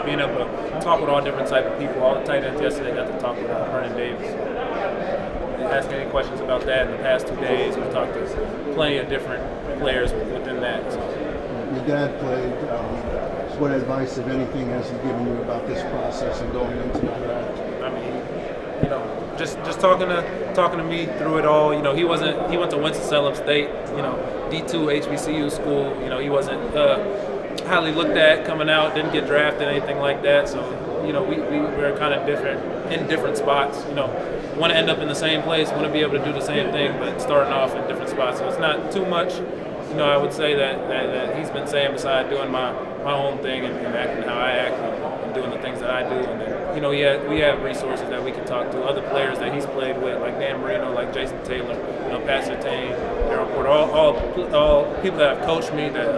being able to talk with all different type of people. All the tight ends yesterday got to talk with Vernon Davis. Ask any questions about that in the past 2 days. We talked to plenty of different players within that. So. Your dad played. What advice, if anything, has he given you about this process and going into the draft? I mean, just talking to me through it all. He went to Winston-Salem State, D2 HBCU school. He wasn't highly looked at coming out, didn't get drafted, anything like that. So, we were kind of in different spots. Want to end up in the same place, want to be able to do the same thing, but starting off in different spots. So it's not too much. I would say that he's been saying beside doing my own thing and acting how I act and doing the things that I do. And then, we have resources that we can talk to, other players that he's played with, like Dan Marino, like Jason Taylor, Pat Surtain, Aaron Porter, all people that have coached me that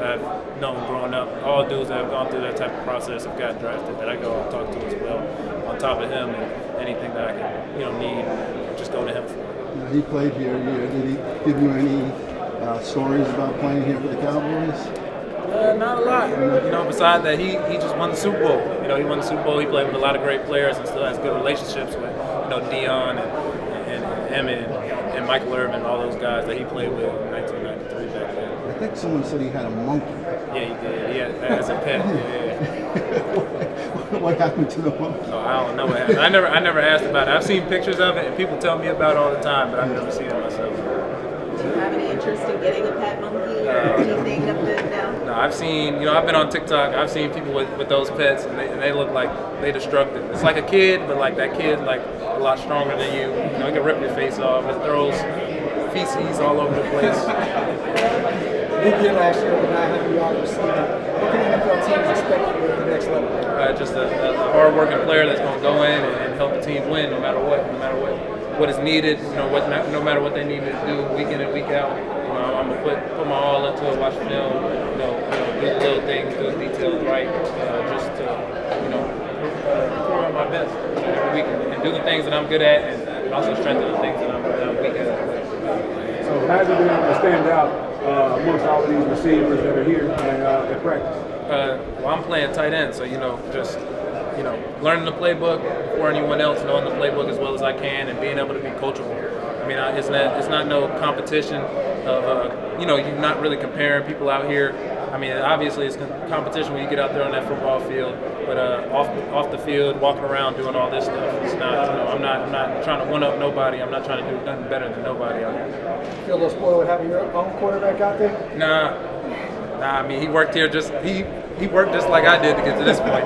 I've known growing up, all dudes that have gone through that type of process have gotten drafted that I go and talk to as well. On top of him and anything that I can, need, just go to him for. He played here. Did he give you any stories about playing here for the Cowboys? Not a lot. Besides that, he just won the Super Bowl. He won the Super Bowl. He played with a lot of great players and still has good relationships with, Dion and Emmett and Michael Irvin, all those guys that he played with in 1993 back then. I think someone said he had a monkey. Yeah, he did. He had as a pet. Yeah. What happened to the monkey? Oh, I don't know what happened. I never asked about it. I've seen pictures of it and people tell me about it all the time, but I've never seen it myself. Do you have any interest in getting a pet monkey or anything of it now? No, I've seen, I've been on TikTok. I've seen people with those pets, and they look like they destructive. It's like a kid, but like that kid, like a lot stronger than you. It can rip your face off. It throws feces all over the place. Big year last year with 900-yard receiving. What can NFL teams expect from you at the next level? Just a hard-working player that's going to go in and help the team win, no matter what is needed. No matter what they need to do, week in and week out. I'm gonna put my all into it, watch film, do the little things, do the details right, just to perform at my best every week and do the things that I'm good at, and also strengthen the things that I'm weak at. So how's it been to stand out amongst all of these receivers that are here and at practice? Well, I'm playing tight end, so just learning the playbook before anyone else, knowing the playbook as well as I can, and being able to be coachable. I mean, it's not no competition of you're not really comparing people out here. I mean, obviously it's competition when you get out there on that football field, but off the field, walking around, doing all this stuff, it's not. I'm not trying to one up nobody. I'm not trying to do nothing better than nobody out here. You feel a little spoiled with having your own quarterback out there? Nah. I mean, he worked here he worked just like I did to get to this point.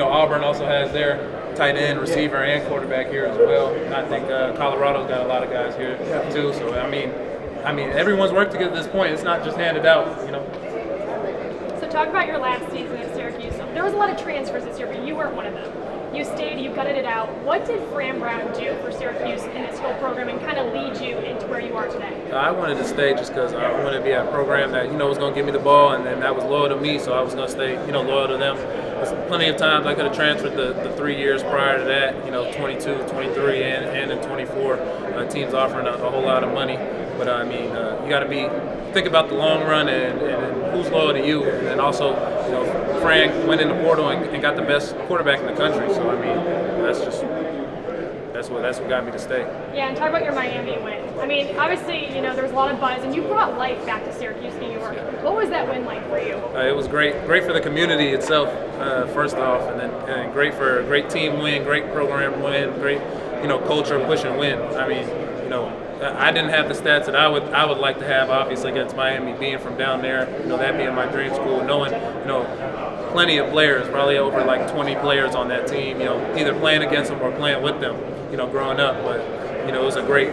Auburn also has their tight end, receiver, and quarterback here as well. And I think Colorado's got a lot of guys here too. So I mean, everyone's worked to get to this point. It's not just handed out, So talk about your last season at Syracuse. There was a lot of transfers this year, but you weren't one of them. You stayed, you gutted it out. What did Fran Brown do for Syracuse in this whole program and kind of lead you into where you are today? I wanted to stay just because I wanted to be at a program that, was going to give me the ball, and then that was loyal to me, so I was going to stay, loyal to them. There's plenty of times I could have transferred the 3 years prior to that, 22, 23, and in 24. Teams offering a whole lot of money. But, you got to think about the long run and who's loyal to you. And then also, Fran went in the portal and got the best quarterback in the country. So, that's what got me to stay. Yeah, and talk about your Miami win. I mean, obviously, there was a lot of buzz, and you brought life back to Syracuse, New York. What was that win like for you? It was great for the community itself, first off, and great for a great team win, great program win, great, culture push and win. I mean, I didn't have the stats that I would like to have, obviously, against Miami, being from down there, that being my dream school, knowing, plenty of players, probably over like 20 players on that team, either playing against them or playing with them, growing up. But, it was a great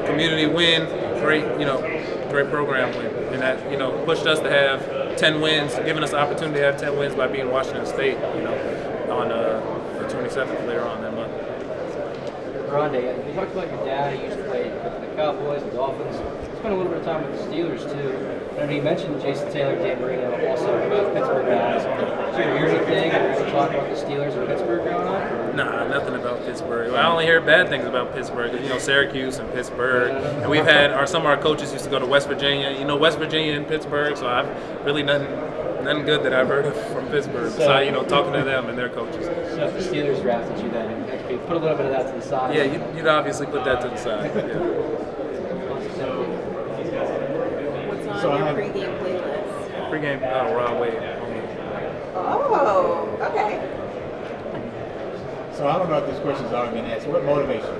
community win, great program win. And that, pushed us to have 10 wins, giving us the opportunity to have 10 wins by being Washington State, on the 27th later on that month. Oronde, you talked about your dad. He used to play with the Cowboys, the Dolphins. Spent a little bit of time with the Steelers too. And you mentioned Jason Taylor, Dan Marino, also both Pittsburgh guys. Did you hear anything or talk about the Steelers or Pittsburgh growing up? Nah, nothing about Pittsburgh. I only hear bad things about Pittsburgh. Syracuse and Pittsburgh. And we've had some of our coaches used to go to West Virginia. West Virginia and Pittsburgh. So I've really nothing Nothing good that I've heard of from Pittsburgh. So, you know, talking to them and their coaches. So if the Steelers drafted you, then you put a little bit of that to the side. Yeah, you'd obviously put that to the side. Yeah. What's on your pregame playlist? Pre-game, Ron Wade. Oh, okay. So I don't know if this question's already been asked. What motivates you?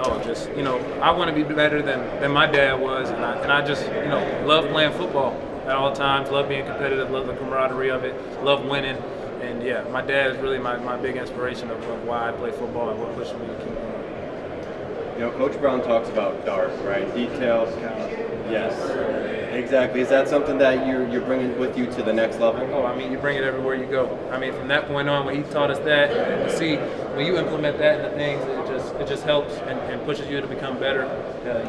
Oh, just, you know, I want to be better than my dad was, and I just, you know, love playing football at all times, love being competitive, love the camaraderie of it, love winning, and yeah, my dad is really my big inspiration of why I play football and what pushes me to keep going. You know, Coach Brown talks about dark, right? Details count. Yes, exactly. Is that something that you're bringing with you to the next level? Oh, I mean, you bring it everywhere you go. I mean, from that point on, when he taught us that, and to see when you implement that into things, it just helps and pushes you to become better.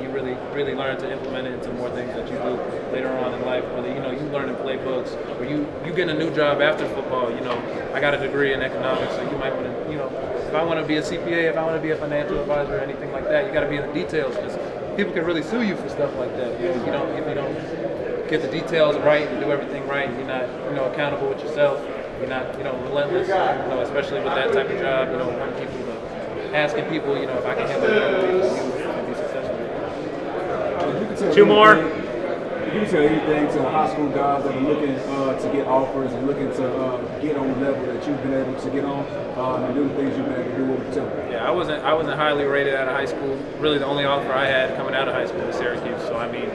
You really learn to implement it into more things that you do later on in life. Whether you learn in playbooks, or you get a new job after football. You know, I got a degree in economics, so you might want to, you know, if I want to be a CPA, if I want to be a financial advisor, or anything like that, you got to be in the details because people can really sue you for stuff like that. If you don't get the details right and do everything right, you're not, you know, accountable with yourself. You're not, you know, relentless. You know, especially with that type of job. You know, wanting people asking people, you know, if I can handle it, you can be successful. Two more. If you can tell anything to high school guys that are looking to get offers and looking to get on the level that you've been able to get on and do the things you've been able to do, what would you tell them? Yeah, I wasn't highly rated out of high school. Really, the only offer I had coming out of high school was Syracuse. So I mean,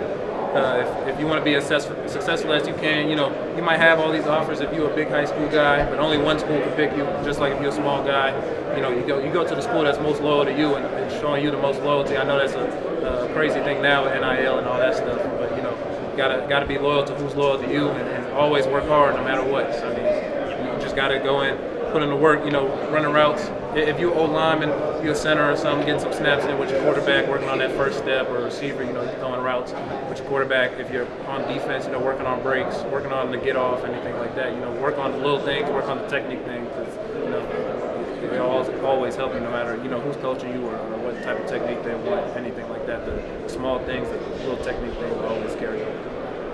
if you want to be as successful as you can, you know, you might have all these offers if you're a big high school guy, but only one school can pick you. Just like if you're a small guy, you know, you go to the school that's most loyal to you and showing you the most loyalty. I know that's a crazy thing now with NIL and all that stuff, but you know, gotta be loyal to who's loyal to you and always work hard no matter what. I mean, you just gotta go in, put in the work, you know, running routes. If you're O-lineman, you're a center or something, getting some snaps in with your quarterback, working on that first step, or a receiver, you know, you're throwing routes with your quarterback. If you're on defense, you know, working on breaks, working on the get off, anything like that. You know, work on the little things, work on the technique things, because, you know, it always help you no matter, you know, who's coaching you or what type of technique they want, anything like that. The small things, the little technique things will always carry over.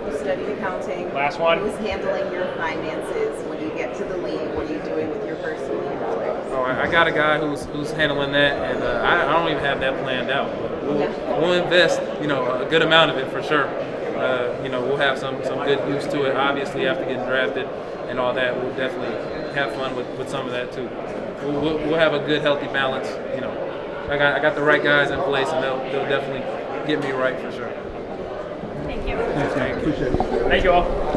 You studied accounting. Last one. Who's handling your finances when you get to the league? What are you doing with your first $1 million? Oh, I got a guy who's handling that, and I don't even have that planned out. We'll invest, you know, a good amount of it for sure. You know, we'll have some good use to it. Obviously, after getting drafted and all that, we'll definitely have fun with some of that too. We'll have a good, healthy balance. You know, I got the right guys in place, and they'll definitely get me right for sure. Thank you. Thank you. Appreciate it. Thank you all.